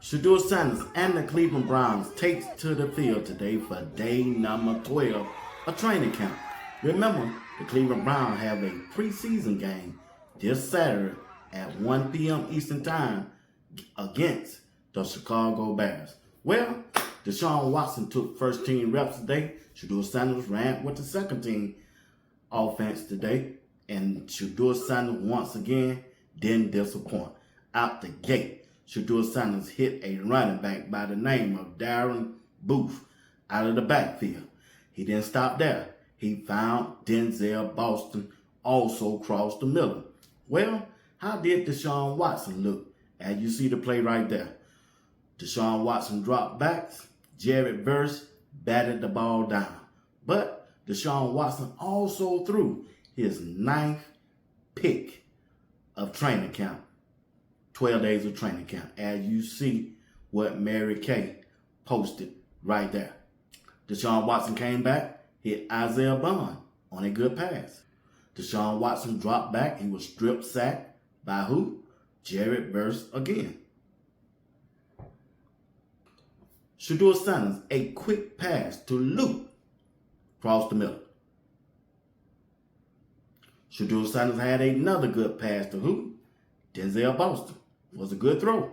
Shedeur Sanders and the Cleveland Browns takes to the field today for day number 12 of training camp. Remember, the Cleveland Browns have a preseason game this Saturday at 1 p.m. Eastern Time against the Chicago Bears. Well, Deshaun Watson took first team reps today. Shedeur Sanders ran with the second team offense today. And Shedeur Sanders once again didn't disappoint. Out the gate, Shedeur Sanders hit a running back by the name of Darren Booth out of the backfield. He didn't stop there. He found Denzel Boston also crossed the middle. Well, how did Deshaun Watson look? As you see the play right there. Deshaun Watson dropped backs. Jared Verse batted the ball down. But Deshaun Watson also threw his 9th pick of training camp. 12 days of training camp. As you see what Mary Kay posted right there. Deshaun Watson came back, hit Isaiah Bond on a good pass. Deshaun Watson dropped back. He was strip sacked by who? Jared Verse again. Shedeur Sanders, a quick pass to Luke across the middle. Shedeur Sanders had another good pass to who? Denzel Boston. Was a good throw.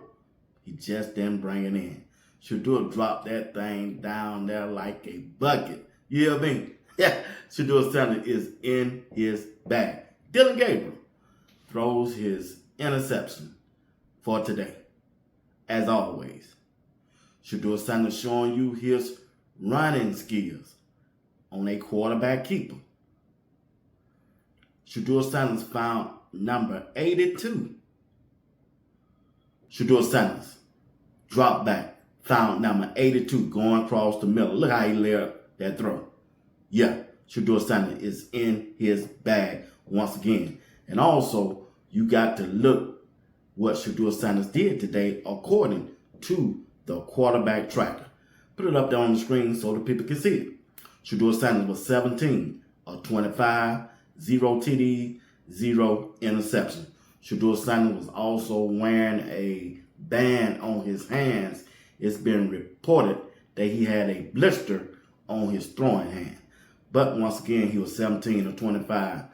He just didn't bring it in. Shedeur dropped that thing down there like a bucket. You hear me? Yeah, Shedeur Sanders is in his bag. Dylan Gabriel throws his interception for today. As always, Shedeur Sanders showing you his running skills on a quarterback keeper. Shedeur Sanders found number 82. Shedeur Sanders dropped back, found number 82 going across the middle. Look how he laid that throw. Yeah, Shedeur Sanders is in his bag once again. And also, you got to look what Shedeur Sanders did today according to the quarterback tracker. Put it up there on the screen so the people can see it. Shedeur Sanders was 17 of 25, 0 TD, 0 interception. Shedeur Sanders was also wearing a band on his hands. It's been reported that he had a blister on his throwing hand. But once again, he was 17 of 25,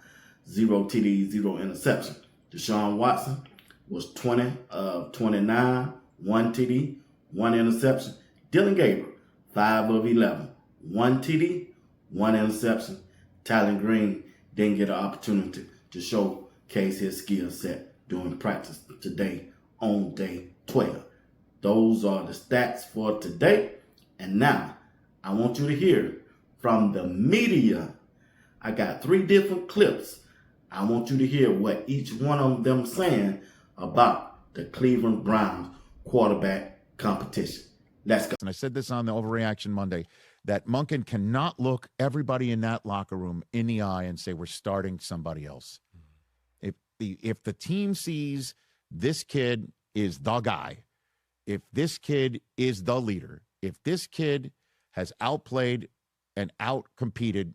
0 TD, 0 interception. Deshaun Watson was 20 of 29, 1 TD, 1 interception. Dylan Gabriel, 5 of 11, 1 TD, 1 interception. Tyler Green didn't get an opportunity to showcase his skill set during practice today on day 12. Those are the stats for today. And now, I want you to hear from the media. I got 3 different clips. I want you to hear what each one of them saying about the Cleveland Browns quarterback competition. Let's go. And I said this on the Overreaction Monday, that Monken cannot look everybody in that locker room in the eye and say, we're starting somebody else. If the team sees this kid is the guy, if this kid is the leader, if this kid has outplayed and outcompeted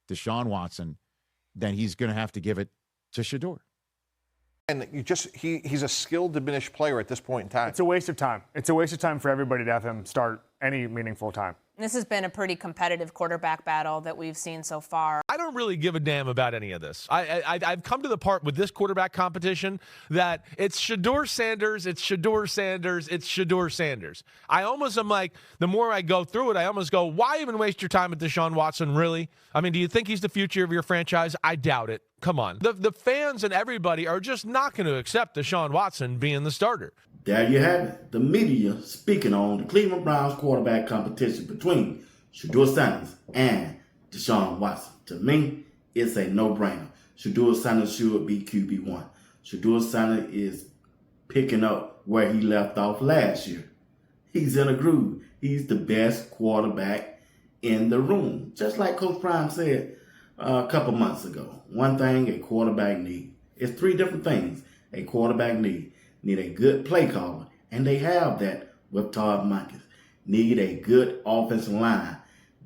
Deshaun Watson, then he's going to have to give it to Shedeur. And he's a skilled, diminished player at this point in time. It's a waste of time. It's a waste of time for everybody to have him start any meaningful time. This has been a pretty competitive quarterback battle that we've seen so far. I don't really give a damn about any of this. I've come to the part with this quarterback competition that it's Shedeur Sanders, it's Shedeur Sanders, it's Shedeur Sanders. I almost am like, the more I go through it, I almost go, why even waste your time with Deshaun Watson, really? I mean, do you think he's the future of your franchise? I doubt it. Come on. The fans and everybody are just not going to accept Deshaun Watson being the starter. There you have it. The media speaking on the Cleveland Browns quarterback competition between Shedeur Sanders and Deshaun Watson. To me, it's a no-brainer. Shedeur Sanders should be QB1. Shedeur Sanders is picking up where he left off last year. He's in a groove. He's the best quarterback in the room. Just like Coach Prime said a couple months ago. One thing a quarterback needs. It's 3 different things a quarterback needs. Need a good play caller, and they have that with Todd Monken. Need a good offensive line.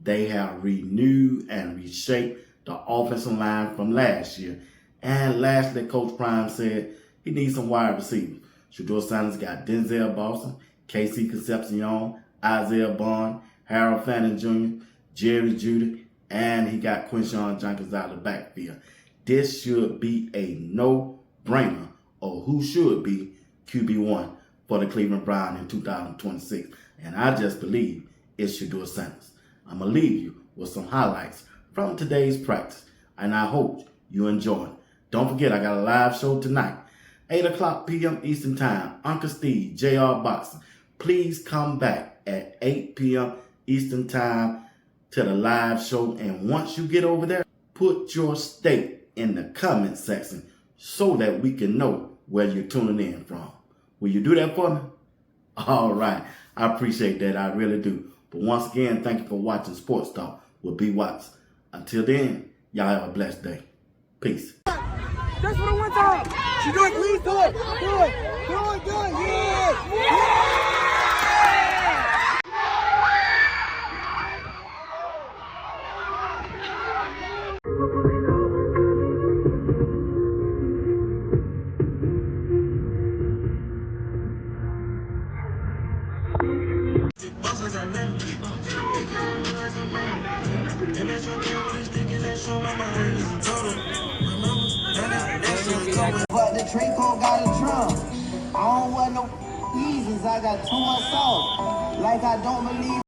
They have renewed and reshaped the offensive line from last year. And lastly, Coach Prime said he needs some wide receivers. Shedeur Sanders got Denzel Boston, Casey Concepcion, Isaiah Bond, Harold Fannin Jr., Jerry Judy, and he got Quinshawn Jenkins out of the backfield. This should be a no-brainer of who should be QB1 for the Cleveland Browns in 2026. And I just believe it's Shedeur Sanders. I'm going to leave you with some highlights from today's practice, and I hope you enjoy it. Don't forget, I got a live show tonight, 8 o'clock p.m. Eastern Time. Uncle Steve, JR Boxing. Please come back at 8 p.m. Eastern Time to the live show. And once you get over there, put your state in the comment section so that we can know where you're tuning in from. Will you do that for me? All right. I appreciate that. I really do. But once again, thank you for watching Sports Talk with B. Watts. Until then, y'all have a blessed day. Peace. That's what I want to. She do it, please do it. Do it. Do it, do it. Yeah. But the Draco got a drum. I don't want no reasons. I got too much sauce. Like I don't believe.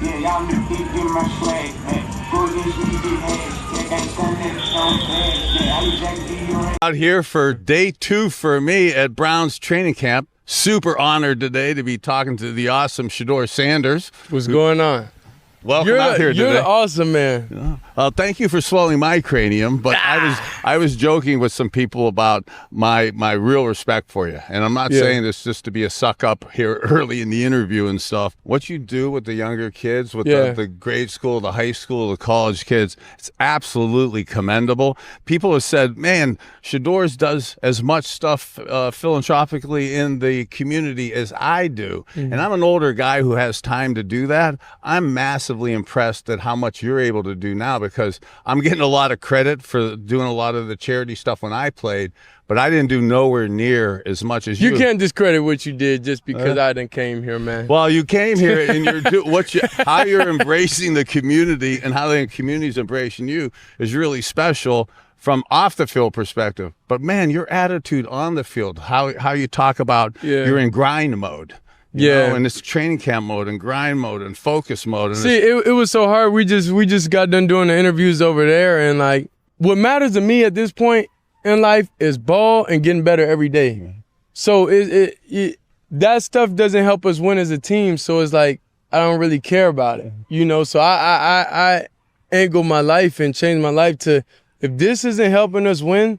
Yeah, y'all need to get my swag, man. Go against me, big head. Yeah, ain't something that's on bad. Yeah, I exactly you. Out here for day 2 for me at Browns training camp. Super honored today to be talking to the awesome Shedeur Sanders. What's going on? Welcome out here today. You're awesome, man. Thank you for swelling my cranium, but I was joking with some people about my real respect for you, and I'm not saying this just to be a suck up here early in the interview and stuff. What you do with the younger kids, with the grade school, the high school, the college kids, it's absolutely commendable. People have said, man, Shedeur's does as much stuff philanthropically in the community as I do, and I'm an older guy who has time to do that. I'm massively impressed at how much you're able to do now, because I'm getting a lot of credit for doing a lot of the charity stuff when I played, but I didn't do nowhere near as much as you. You can't discredit what you did just because I didn't came here, man. Well, you came here and you're how you're embracing the community and how the community's embracing you is really special from off the field perspective. But man, your attitude on the field, how you talk about you're in grind mode. You know, and it's training camp mode and grind mode and focus mode. And see, it was so hard. We just got done doing the interviews over there, and like what matters to me at this point in life is ball and getting better every day. So that stuff doesn't help us win as a team. So it's like I don't really care about it, you know. So I angle my life and change my life to, if this isn't helping us win,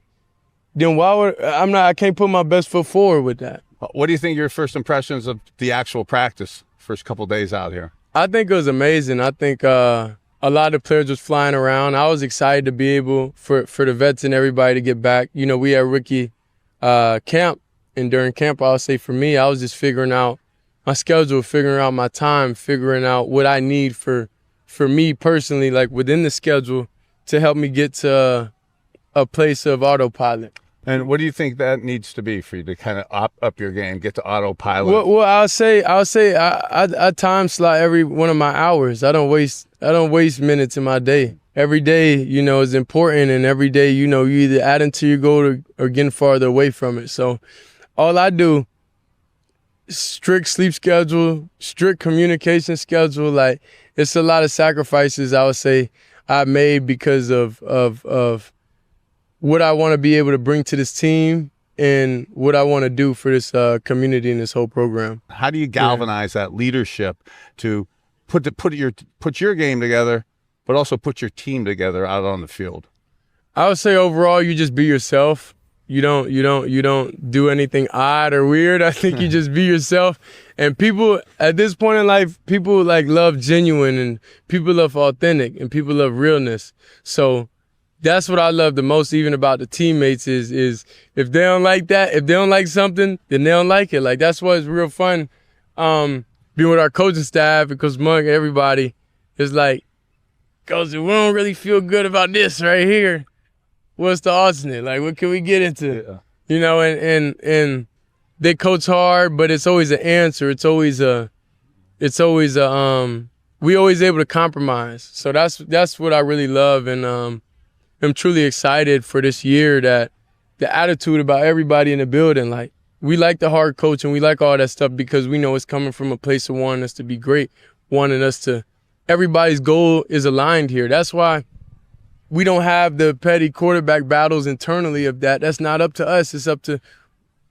then why would I can't put my best foot forward with that. What do you think your first impressions of the actual practice, first couple days out here? I think it was amazing. I think a lot of players was flying around. I was excited to be able for the vets and everybody to get back. You know, we had rookie camp, and during camp, I'll say for me, I was just figuring out my schedule, figuring out my time, figuring out what I need for me personally, like within the schedule, to help me get to a place of autopilot. And what do you think that needs to be for you to kind of up your game, get to autopilot? Well, I'll say I time slot every one of my hours. I don't waste minutes in my day. Every day, you know, is important, and every day, you know, you either adding to your goal or getting farther away from it. So, all I do, strict sleep schedule, strict communication schedule. Like, it's a lot of sacrifices I would say I made because of what I want to be able to bring to this team and what I want to do for this community and this whole program. How do you galvanize that leadership to put your game together, but also put your team together out on the field? I would say overall, you just be yourself. You don't do anything odd or weird. I think you just be yourself. And people at this point in life, people like love genuine and people love authentic and people love realness. So that's what I love the most, even about the teammates is if they don't like that, if they don't like something, then they don't like it. Like that's why it's real fun being with our coaching staff because Monk, everybody is like, Coach, we don't really feel good about this right here. What's the alternate? Like, what can we get into? Yeah. You know, and they coach hard, but it's always an answer. It's always we always able to compromise. So that's what I really love, and I'm truly excited for this year that the attitude about everybody in the building, like we like the hard coaching, we like all that stuff because we know it's coming from a place of wanting us to be great, wanting us to. Everybody's goal is aligned here. That's why we don't have the petty quarterback battles internally of that. That's not up to us. It's up to,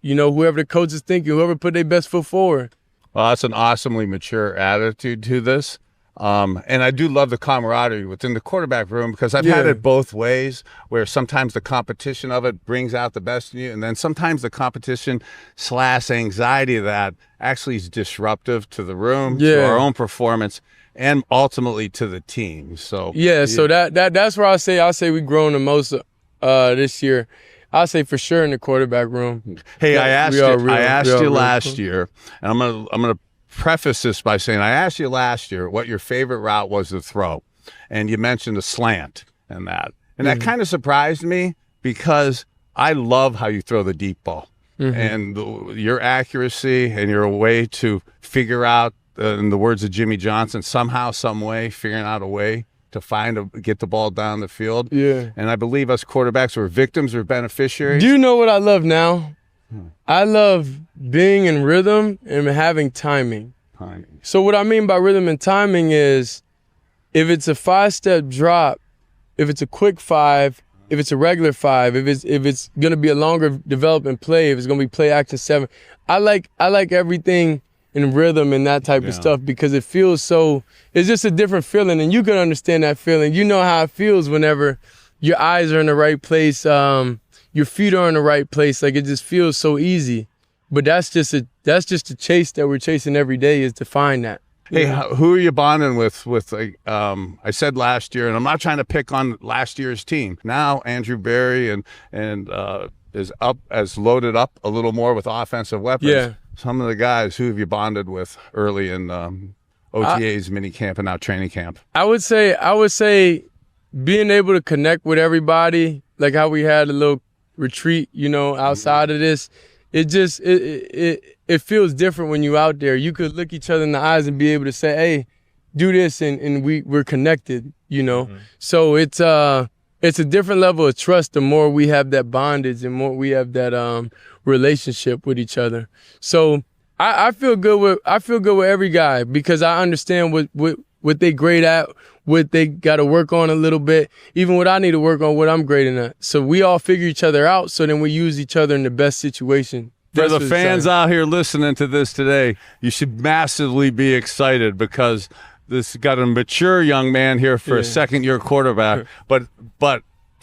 whoever the coach is thinking, whoever put their best foot forward. Well, that's an awesomely mature attitude to this. And I do love the camaraderie within the quarterback room because I've had it both ways where sometimes the competition of it brings out the best in you. And then sometimes the competition / anxiety of that actually is disruptive to the room, to our own performance, and ultimately to the team. So so that's where I say we've grown the most this year. I say for sure in the quarterback room. Hey, I asked you last year, and I'm gonna preface this by saying I asked you last year what your favorite route was to throw, and you mentioned a slant and that, and that kind of surprised me because I love how you throw the deep ball and your accuracy and your way to figure out. In the words of Jimmy Johnson, somehow, some way, figuring out a way to get the ball down the field. Yeah. And I believe us quarterbacks were victims or beneficiaries. Do you know what I love now? I love being in rhythm and having timing. So what I mean by rhythm and timing is if it's a 5-step drop, if it's a quick 5, if it's a regular 5, if it's going to be a longer development play, if it's going to be play action 7, I like everything in rhythm and that type of stuff because it feels it's just a different feeling and you can understand that feeling. You know how it feels whenever your eyes are in the right place, your feet are in the right place. Like it just feels so easy. But that's just a chase that we're chasing every day is to find that. Hey, who are you bonding with I said last year, and I'm not trying to pick on last year's team. Now Andrew Berry and has loaded up a little more with offensive weapons. Yeah. Some of the guys, who have you bonded with early in OTAs, mini camp, and now training camp? I would say being able to connect with everybody, like how we had a little retreat, outside of this, it feels different when you're out there. You could look each other in the eyes and be able to say, hey, do this, and we're connected, So it's a different level of trust the more we have that bondage and more we have that relationship with each other. So I feel good with every guy because I understand what they great at, what they got to work on a little bit, even what I need to work on, what I'm great at. So we all figure each other out, so then we use each other in the best situation. For the fans out here listening to this today, you should massively be excited because this got a mature young man here for a second-year quarterback, but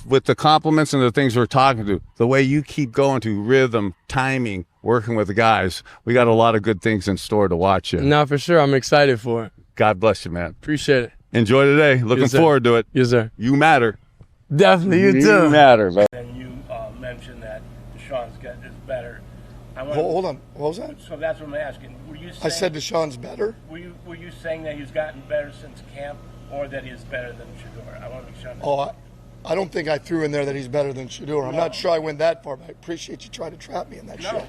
with the compliments and the things we're talking to, the way you keep going to rhythm, timing, working with the guys, we got a lot of good things in store to watch you. No, for sure. I'm excited for it. God bless you, man. Appreciate it. Enjoy today. Looking forward to it. Yes, sir. You matter. Definitely, you too. You matter, man. And you mentioned that Deshaun's is better. Hold on. What was that? So that's what I'm asking. Were you saying, I said Deshaun's better? Were you saying that he's gotten better since camp or that he's better than Shedeur? I want to make sure. I don't think I threw in there that he's better than Shedeur. I'm not sure I went that far, but I appreciate you trying to trap me in that shit.